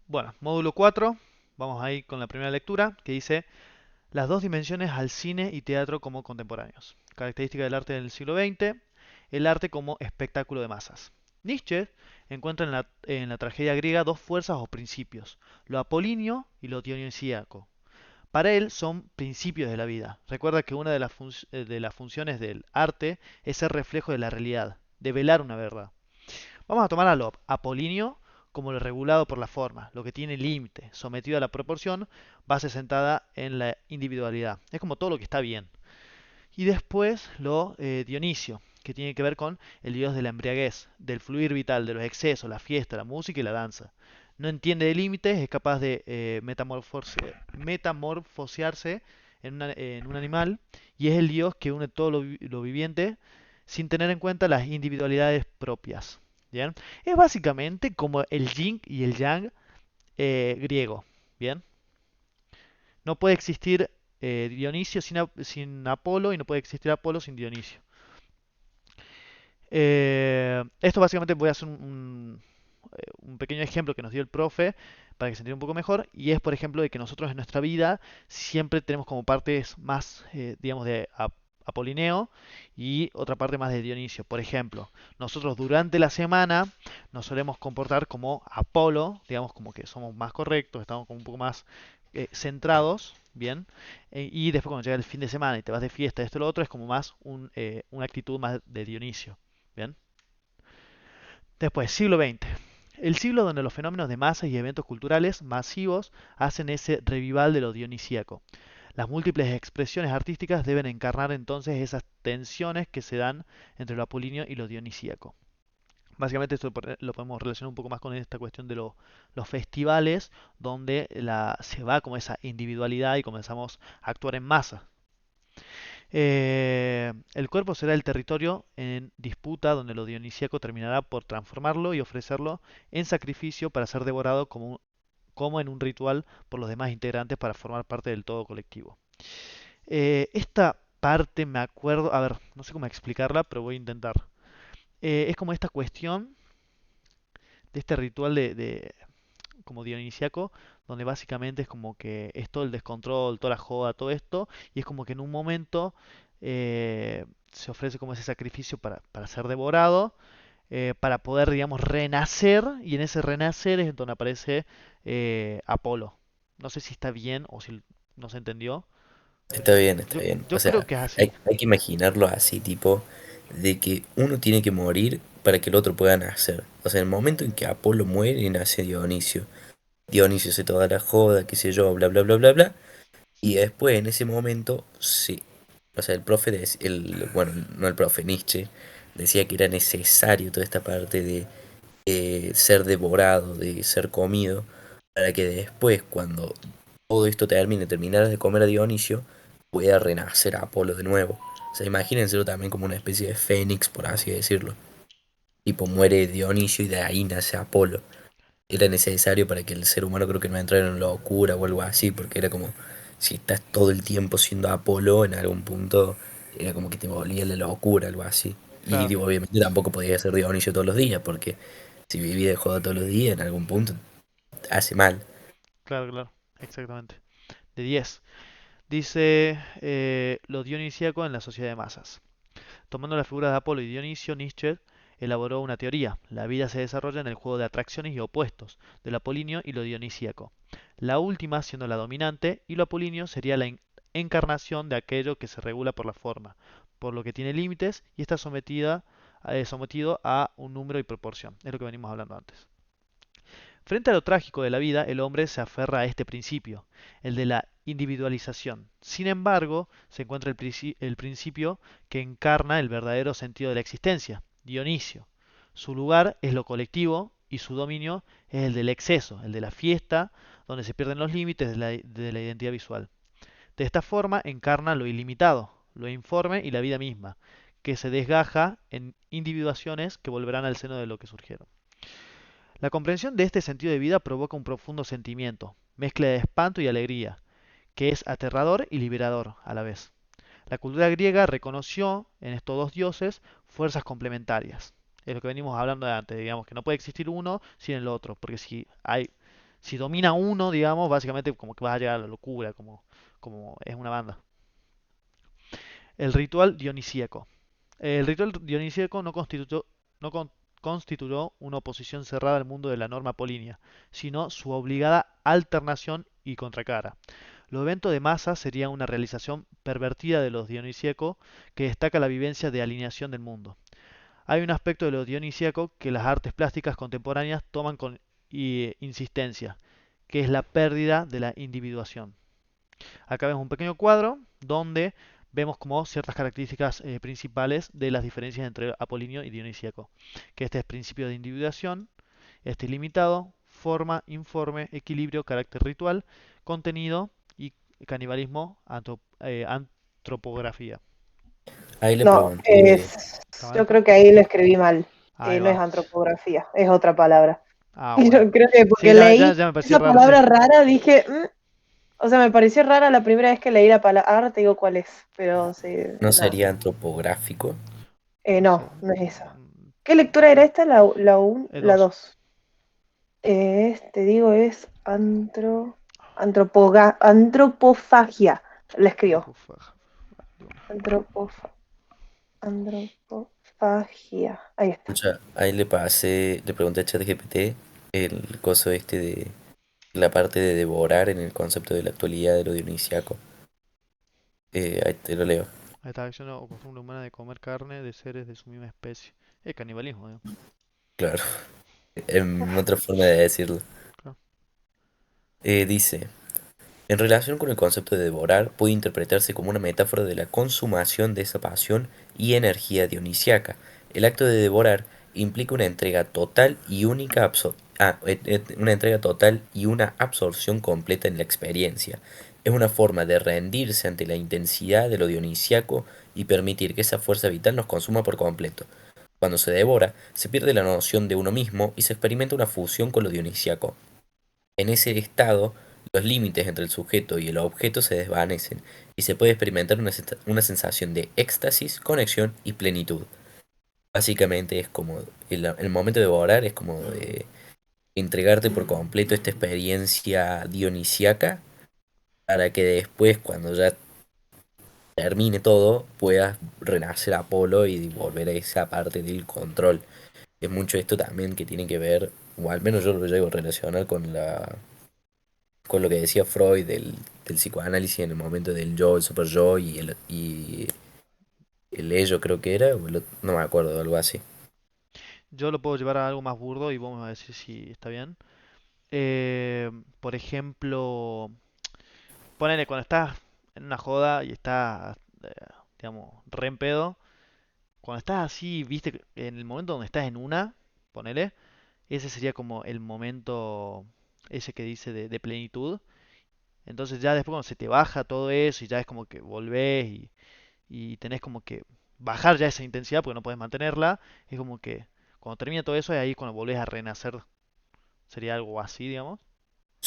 Bueno, módulo 4, vamos a ir con la primera lectura, que dice las dos dimensiones al cine y teatro como contemporáneos. Característica del arte del siglo XX, el arte como espectáculo de masas. Nietzsche encuentra en la tragedia griega dos fuerzas o principios, lo apolíneo y lo dionisíaco. Para él son principios de la vida. Recuerda que una de las funciones del arte es ser reflejo de la realidad, de velar una verdad. Vamos a tomar a lo apolíneo como lo regulado por la forma, lo que tiene límite, sometido a la proporción, base sentada en la individualidad. Es como todo lo que está bien. Y después lo Dionisio, que tiene que ver con el dios de la embriaguez, del fluir vital, de los excesos, la fiesta, la música y la danza. No entiende de límites, es capaz de metamorfosearse en un animal y es el dios que une todo lo viviente sin tener en cuenta las individualidades propias. ¿Bien? Es básicamente como el yin y el yang griego. ¿Bien? No puede existir Dionisio sin Apolo y no puede existir Apolo sin Dionisio. Esto básicamente voy a hacer un pequeño ejemplo que nos dio el profe para que se entienda un poco mejor y es por ejemplo de que nosotros en nuestra vida siempre tenemos como partes más digamos de Apolineo y otra parte más de Dionisio. Por ejemplo, nosotros durante la semana nos solemos comportar como Apolo, digamos como que somos más correctos, estamos como un poco más centrados, bien, y después cuando llega el fin de semana y te vas de fiesta, esto y lo otro, es como más una actitud más de Dionisio, bien. Después, siglo XX. El siglo donde los fenómenos de masas y eventos culturales masivos hacen ese revival de lo dionisíaco. Las múltiples expresiones artísticas deben encarnar entonces esas tensiones que se dan entre lo apolíneo y lo dionisíaco. Básicamente esto lo podemos relacionar un poco más con esta cuestión de los festivales, donde se va como esa individualidad y comenzamos a actuar en masa. El cuerpo será el territorio en disputa donde lo dionisíaco terminará por transformarlo y ofrecerlo en sacrificio para ser devorado como en un ritual por los demás integrantes para formar parte del todo colectivo. Esta parte me acuerdo, a ver, no sé cómo explicarla, pero voy a intentar. Es como esta cuestión de este ritual como dionisiaco, donde básicamente es como que es todo el descontrol, toda la joda, todo esto, y es como que en un momento se ofrece como ese sacrificio para ser devorado, para poder, digamos, renacer, y en ese renacer es donde aparece Apolo. No sé si está bien o si no se entendió. Está bien, está Yo, bien. O yo creo sea, que es así. hay que imaginarlo así, tipo, de que uno tiene que morir para que el otro pueda nacer. O sea, el momento en que Apolo muere, nace Dionisio. Dionisio hace toda la joda, qué sé yo, bla, bla, bla, bla, bla. Y después, en ese momento, sí. O sea, bueno, no el profe, Nietzsche, decía que era necesario toda esta parte de ser devorado, de ser comido, para que después, cuando todo esto terminaras de comer a Dionisio, pueda renacer Apolo de nuevo. O sea, imagínenselo también como una especie de fénix, por así decirlo. Tipo, muere Dionisio y de ahí nace Apolo. Era necesario para que el ser humano creo que no entrara en locura o algo así, porque era como, si estás todo el tiempo siendo Apolo, en algún punto era como que te volvía la locura, algo así. Y Claro, digo, obviamente tampoco podía ser Dionisio todos los días, porque si vivía de joda todos los días, en algún punto hace mal. claro, claro, exactamente. De 10. Dice lo dionisíaco en la sociedad de masas. Tomando las figuras de Apolo y Dionisio, Nietzsche elaboró una teoría. La vida se desarrolla en el juego de atracciones y opuestos, de lo apolíneo y lo dionisíaco. La última siendo la dominante, y lo apolíneo sería la encarnación de aquello que se regula por la forma, por lo que tiene límites y está sometido a un número y proporción. Es lo que venimos hablando antes. Frente a lo trágico de la vida, el hombre se aferra a este principio, el de la individualización. Sin embargo, se encuentra el principio que encarna el verdadero sentido de la existencia, Dionisio. Su lugar es lo colectivo y su dominio es el del exceso, el de la fiesta, donde se pierden los límites de la identidad visual. De esta forma encarna lo ilimitado, lo informe y la vida misma, que se desgaja en individuaciones que volverán al seno de lo que surgieron. La comprensión de este sentido de vida provoca un profundo sentimiento, mezcla de espanto y alegría, que es aterrador y liberador a la vez. La cultura griega reconoció en estos dos dioses fuerzas complementarias. Es lo que venimos hablando de antes, digamos que no puede existir uno sin el otro, porque Si domina uno, digamos, básicamente como que vas a llegar a la locura, como es una banda. El ritual dionisíaco. El ritual dionisíaco no constituyó una oposición cerrada al mundo de la norma apolínea, sino su obligada alternación y contracara. Los eventos de masa serían una realización pervertida de los dionisíacos que destaca la vivencia de alineación del mundo. Hay un aspecto de lo dionisíaco que las artes plásticas contemporáneas toman con insistencia, que es la pérdida de la individuación. Acá vemos un pequeño cuadro donde vemos como ciertas características principales de las diferencias entre apolíneo y dionisíaco, que este es principio de individuación, este ilimitado, forma, informe, equilibrio, carácter ritual, contenido y canibalismo, antropografía. Ahí le No, pregunté, ¿Está yo mal? creo que ahí lo escribí mal. Ahí No es va. antropografía, es otra palabra. Ah, bueno. Yo creo que Sí, porque ya, ya, leí ya me parecía esa raro, sí. palabra rara, dije, o sea, me pareció rara la primera vez que leí la palabra. Ahora te digo cuál es, pero sí, ¿no no. sería antropográfico? No sé. No es esa. ¿Qué lectura era esta? La Dos. 2. Te digo, es antropofagia. La escribió. Antropofagia. Antropofa- Antropofagia. Ahí está. Escucha, ahí le pasé, le pregunté a ChatGPT el coso este de la parte de devorar en el concepto de la actualidad de lo dionisiaco. Ahí te lo leo. Esta acción o costumbre humana de comer carne de seres de su misma especie. Es canibalismo, Claro, en otra forma de decirlo. claro. Dice, en relación con el concepto de devorar, puede interpretarse como una metáfora de la consumación de esa pasión y energía dionisiaca. El acto de devorar implica una entrega total y una entrega total y una absorción completa en la experiencia. Es una forma de rendirse ante la intensidad de lo dionisiaco y permitir que esa fuerza vital nos consuma por completo. Cuando se devora, se pierde la noción de uno mismo y se experimenta una fusión con lo dionisiaco. En ese estado, los límites entre el sujeto y el objeto se desvanecen y se puede experimentar una sensación de éxtasis, conexión y plenitud. Básicamente es como el momento de devorar es como de entregarte por completo a esta experiencia dionisiaca para que después, cuando ya termine todo, puedas renacer Apolo y volver a esa parte del control. Es mucho esto también que tiene que ver, o al menos yo lo llego a relacionar con lo que decía Freud del psicoanálisis en el momento del yo, el super yo y el ello creo que era, no me acuerdo, algo así. Yo lo puedo llevar a algo más burdo y vos me vas a decir si está bien. Eh, por ejemplo, ponele cuando estás en una joda y estás, eh, digamos, re en pedo. Cuando estás así, viste, en el momento donde estás en una, ponele, ese sería como el momento ese que dice de plenitud. Entonces ya después cuando se te baja todo eso y ya es como que volvés y tenés como que bajar ya esa intensidad porque no puedes mantenerla, es como que cuando termina todo eso es ahí cuando volvés a renacer. Sería algo así, digamos,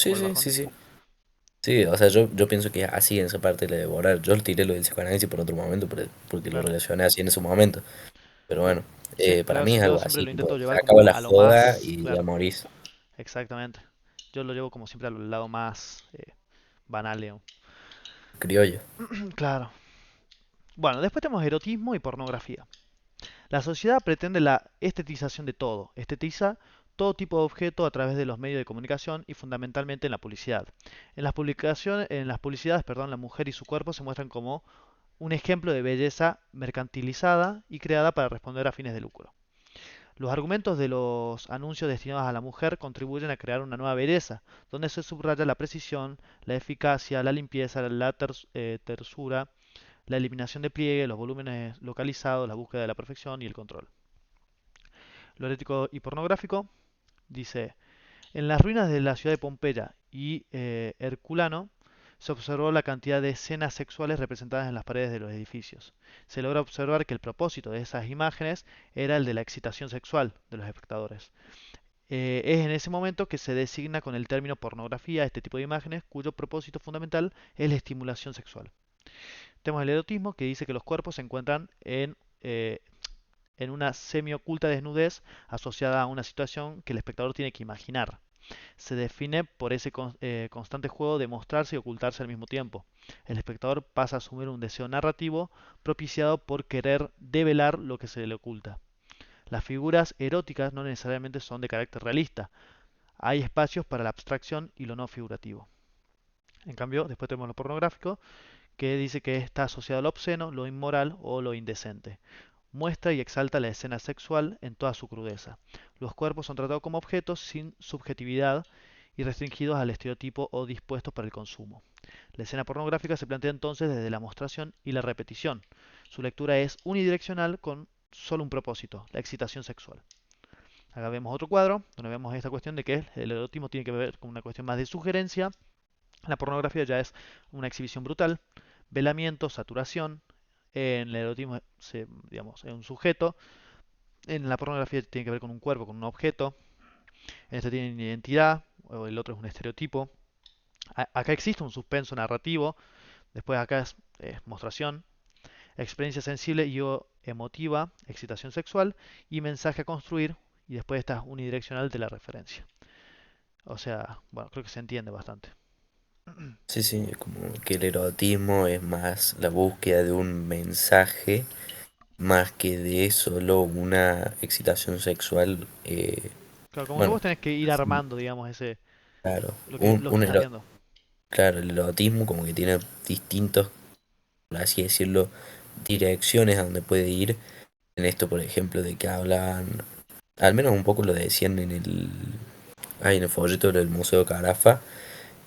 como Sí, el sí, bajón. sí, sí. Sí, o sea, yo pienso que es así en esa parte de devorar. Yo tiré lo del psicoanálisis por otro momento, porque lo Claro. relacioné así en ese momento. Pero Yo, bueno, sí, para claro, mí sí, es yo algo siempre así, lo tipo, intento se llevar acaba como la a lo joda más, y ya claro, morís. exactamente. Yo lo llevo como siempre al lado más banal, digamos. Criollo. Claro. Bueno, después tenemos erotismo y pornografía. La sociedad pretende la estetización de todo, estetiza todo tipo de objeto a través de los medios de comunicación y fundamentalmente en la publicidad. En las publicidades, perdón, la mujer y su cuerpo se muestran como un ejemplo de belleza mercantilizada y creada para responder a fines de lucro. Los argumentos de los anuncios destinados a la mujer contribuyen a crear una nueva belleza, donde se subraya la precisión, la eficacia, la limpieza, la tersura, la eliminación de pliegue, los volúmenes localizados, la búsqueda de la perfección y el control. Lo erótico y pornográfico dice, en las ruinas de la ciudad de Pompeya y Herculano se observó la cantidad de escenas sexuales representadas en las paredes de los edificios. Se logra observar que el propósito de esas imágenes era el de la excitación sexual de los espectadores. Es en ese momento que se designa con el término pornografía este tipo de imágenes cuyo propósito fundamental es la estimulación sexual. Tenemos el erotismo que dice que los cuerpos se encuentran en una semioculta desnudez asociada a una situación que el espectador tiene que imaginar. Se define por ese constante juego de mostrarse y ocultarse al mismo tiempo. El espectador pasa a asumir un deseo narrativo propiciado por querer develar lo que se le oculta. Las figuras eróticas no necesariamente son de carácter realista. Hay espacios para la abstracción y lo no figurativo. En cambio, después tenemos lo pornográfico, que dice que está asociado a lo obsceno, lo inmoral o lo indecente. Muestra y exalta la escena sexual en toda su crudeza. Los cuerpos son tratados como objetos sin subjetividad y restringidos al estereotipo o dispuestos para el consumo. La escena pornográfica se plantea entonces desde la mostración y la repetición. Su lectura es unidireccional con solo un propósito, la excitación sexual. Acá vemos otro cuadro donde vemos esta cuestión de que el erotismo tiene que ver con una cuestión más de sugerencia. La pornografía ya es una exhibición brutal, velamiento, saturación. En el erotismo digamos, es un sujeto. En la pornografía tiene que ver con un cuerpo, con un objeto. En este tiene una identidad, o el otro es un estereotipo. Acá existe un suspenso narrativo. Después acá es mostración, experiencia sensible y o emotiva, excitación sexual y mensaje a construir. Y después está unidireccional de la referencia. O sea, bueno, creo que se entiende bastante. Sí, sí, como que el erotismo es más la búsqueda de un mensaje más que de solo una excitación sexual. Claro, como que Bueno, vos tenés que ir sí, armando, digamos, ese claro, lo que estás viendo. claro, el erotismo como que tiene distintos, por así decirlo, direcciones a donde puede ir. En esto, por ejemplo, de que hablan, al menos un poco lo decían en el folleto del Museo Carafa,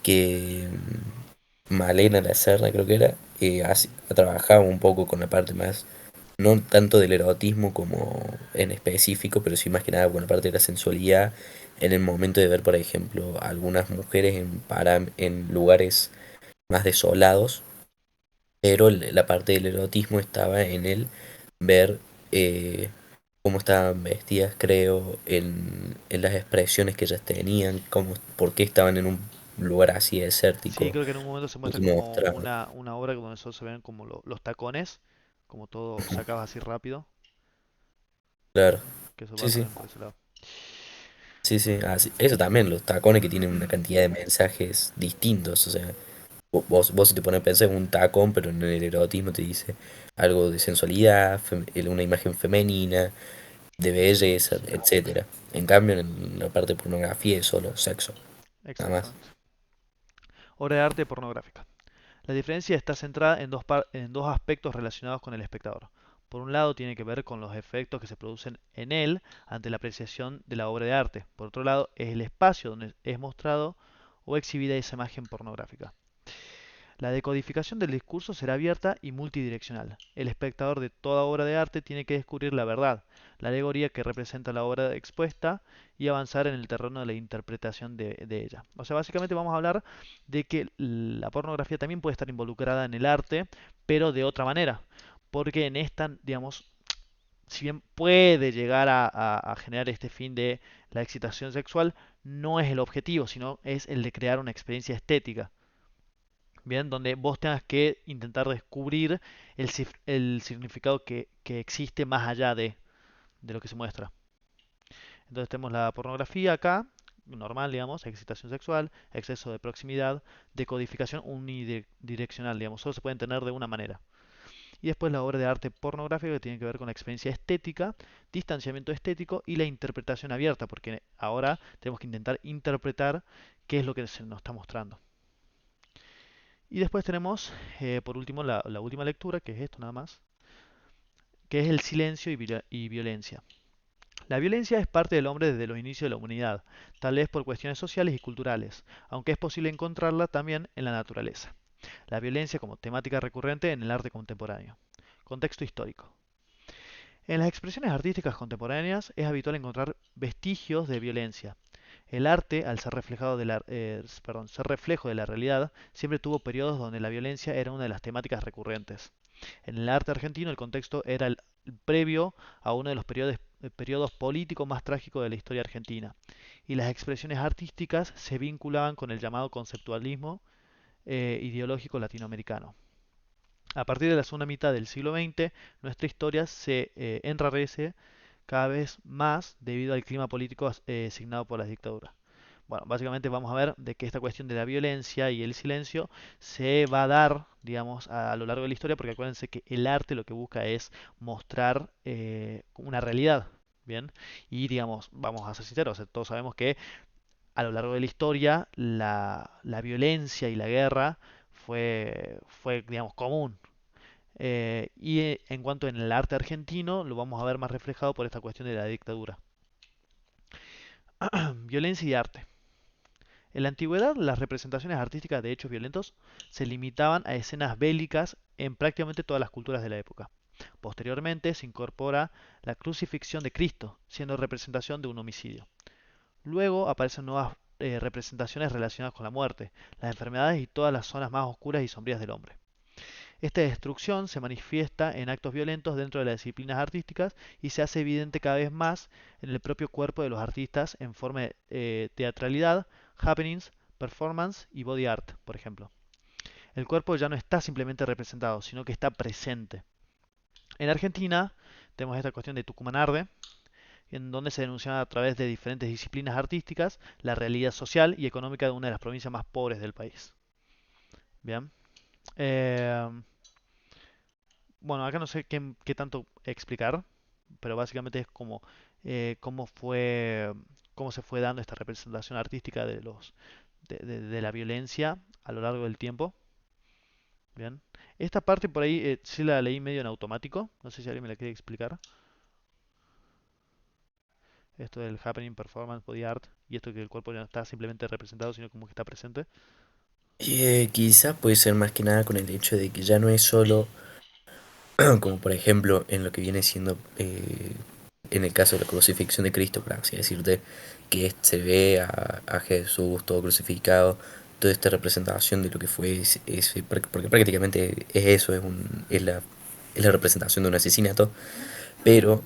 que Malena La Serna creo que era, ha trabajado un poco con la parte más, no tanto del erotismo como en específico, pero sí más que nada con la parte de la sensualidad, en el momento de ver, por ejemplo, algunas mujeres en lugares más desolados, pero la parte del erotismo estaba en el ver eh, cómo estaban vestidas, creo, en las expresiones que ellas tenían, por qué estaban en un lugar así Sí, desértico, creo que en un momento se y muestra que como mostraban. una obra donde solo se ven como los tacones, como todo sacado así rápido, Claro, que eso sí, va sí, también por ese lado. sí, sí, eso también, los tacones que tienen una cantidad de mensajes distintos, o sea, vos si te pones a pensar en un tacón, pero en el erotismo te dice algo de sensualidad, una imagen femenina, de belleza, etcétera. En cambio, en la parte de pornografía es solo sexo, nada más. Exactamente. Obra de arte pornográfica. La diferencia está centrada en dos aspectos relacionados con el espectador. Por un lado, tiene que ver con los efectos que se producen en él ante la apreciación de la obra de arte. Por otro lado, es el espacio donde es mostrado o exhibida esa imagen pornográfica. La decodificación del discurso será abierta y multidireccional. El espectador de toda obra de arte tiene que descubrir la verdad, la alegoría que representa la obra expuesta y avanzar en el terreno de la interpretación de ella. O sea, básicamente vamos a hablar de que la pornografía también puede estar involucrada en el arte, pero de otra manera. Porque en esta, digamos, si bien puede llegar a generar este fin de la excitación sexual, no es el objetivo, sino es el de crear una experiencia estética. Bien, donde vos tengas que intentar descubrir el significado que existe más allá de lo que se muestra. Entonces tenemos la pornografía acá, normal, digamos, excitación sexual, exceso de proximidad, decodificación unidireccional, digamos, solo se puede entender de una manera. Y después la obra de arte pornográfica que tiene que ver con la experiencia estética, distanciamiento estético y la interpretación abierta, porque ahora tenemos que intentar interpretar qué es lo que se nos está mostrando. Y después tenemos, por último, la última lectura, que es esto nada más, que es el silencio y violencia. La violencia es parte del hombre desde los inicios de la humanidad, tal vez por cuestiones sociales y culturales, aunque es posible encontrarla también en la naturaleza. La violencia como temática recurrente en el arte contemporáneo. Contexto histórico. En las expresiones artísticas contemporáneas es habitual encontrar vestigios de violencia. El arte, al ser, ser reflejo de la realidad, siempre tuvo periodos donde la violencia era una de las temáticas recurrentes. En el arte argentino el contexto era el previo a uno de los periodos políticos más trágicos de la historia argentina, y las expresiones artísticas se vinculaban con el llamado conceptualismo ideológico latinoamericano. A partir de la segunda mitad del siglo XX, nuestra historia se enrarece cada vez más debido al clima político asignado por las dictaduras. Bueno, básicamente vamos a ver de que esta cuestión de la violencia y el silencio se va a dar, digamos, a lo largo de la historia, porque acuérdense que el arte lo que busca es mostrar una realidad, ¿bien? Y, digamos, vamos a ser sinceros, todos sabemos que a lo largo de la historia la violencia y la guerra fue, digamos, común. En cuanto en el arte argentino, lo vamos a ver más reflejado por esta cuestión de la dictadura. Violencia y arte. En la antigüedad, las representaciones artísticas de hechos violentos se limitaban a escenas bélicas en prácticamente todas las culturas de la época. Posteriormente se incorpora la crucifixión de Cristo, siendo representación de un homicidio. Luego aparecen nuevas representaciones relacionadas con la muerte, las enfermedades y todas las zonas más oscuras y sombrías del hombre. Esta destrucción se manifiesta en actos violentos dentro de las disciplinas artísticas y se hace evidente cada vez más en el propio cuerpo de los artistas en forma de teatralidad, happenings, performance y body art, por ejemplo. El cuerpo ya no está simplemente representado, sino que está presente. En Argentina tenemos esta cuestión de Tucumán Arde, en donde se denuncia a través de diferentes disciplinas artísticas la realidad social y económica de una de las provincias más pobres del país. Bien. Eh, bueno, acá no sé qué tanto explicar, pero básicamente es como cómo fue, cómo se fue dando esta representación artística de la violencia a lo largo del tiempo. Bien. Esta parte por ahí sí la leí medio en automático. No sé si alguien me la quiere explicar. Esto del happening, performance, body art y esto que el cuerpo ya no está simplemente representado, sino como que está presente. Quizás puede ser más que nada con el hecho de que ya no es solo, como por ejemplo en lo que viene siendo, en el caso de la crucifixión de Cristo, por así decirte, que se ve a Jesús todo crucificado, toda esta representación de lo que fue porque prácticamente es eso, es la representación de un asesinato, pero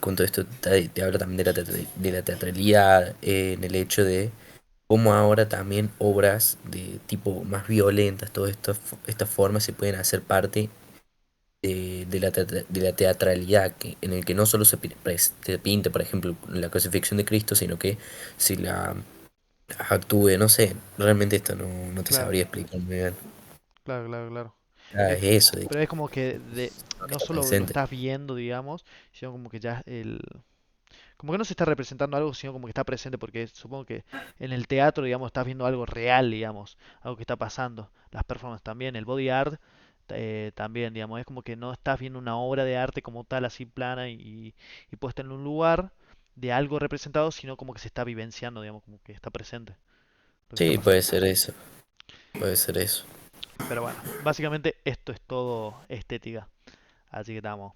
con todo esto te habla también de de la teatralidad, en el hecho de cómo ahora también obras de tipo más violentas, todas estas formas se pueden hacer parte de la teatralidad, en el que no solo se pinte, por ejemplo, la crucifixión de Cristo, sino que si la actúe, no sé, realmente esto no te Claro, sabría explicar muy bien. claro, claro, claro. Es eso, de que Pero es como que no está solo lo presente. estás viendo, digamos, sino como que ya como que no se está representando algo, sino como que está presente, porque supongo que en el teatro, digamos, estás viendo algo real, digamos, algo que está pasando. Las performances también, el body art también, digamos, es como que no estás viendo una obra de arte como tal, así plana y puesta en un lugar de algo representado, sino como que se está vivenciando, digamos, como que está presente lo que está Sí, puede pasando. ser eso, puede ser eso. Pero bueno, básicamente esto es todo estética. Así que estamos.